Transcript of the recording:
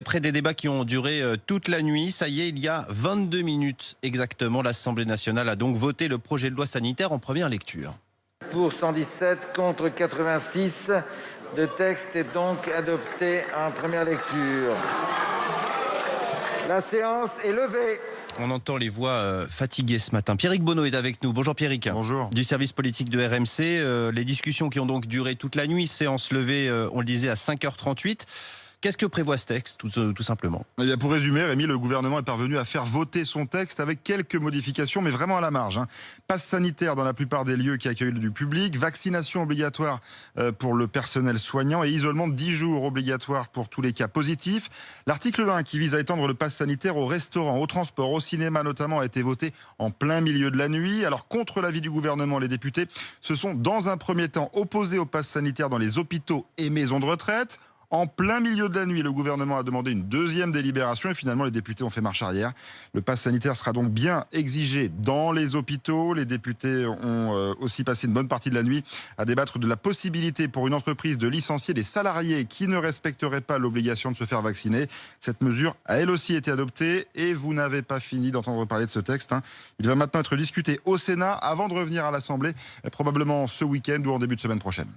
Après des débats qui ont duré toute la nuit, ça y est, il y a 22 minutes exactement, l'Assemblée nationale a donc voté le projet de loi sanitaire en première lecture. Pour 117, contre 86, le texte est donc adopté en première lecture. La séance est levée. On entend les voix fatiguées ce matin. Pierrick Bonneau est avec nous. Bonjour Pierrick. Bonjour. Du service politique de RMC. Les discussions qui ont donc duré toute la nuit, séance levée, on le disait, à 5h38. Qu'est-ce que prévoit ce texte, tout simplement? Eh bien, pour résumer, Rémi, le gouvernement est parvenu à faire voter son texte avec quelques modifications, mais vraiment à la marge. Passe sanitaire dans la plupart des lieux qui accueillent du public, vaccination obligatoire pour le personnel soignant et isolement de 10 jours obligatoire pour tous les cas positifs. L'article 1 qui vise à étendre le passe sanitaire aux restaurants, au transport, au cinéma notamment, a été voté en plein milieu de la nuit. Alors, contre l'avis du gouvernement, les députés se sont dans un premier temps opposés au passe sanitaire dans les hôpitaux et maisons de retraite. En plein milieu de la nuit, le gouvernement a demandé une deuxième délibération et finalement les députés ont fait marche arrière. Le pass sanitaire sera donc bien exigé dans les hôpitaux. Les députés ont aussi passé une bonne partie de la nuit à débattre de la possibilité pour une entreprise de licencier des salariés qui ne respecteraient pas l'obligation de se faire vacciner. Cette mesure a elle aussi été adoptée et vous n'avez pas fini d'entendre parler de ce texte. Il va maintenant être discuté au Sénat avant de revenir à l'Assemblée, probablement ce week-end ou en début de semaine prochaine.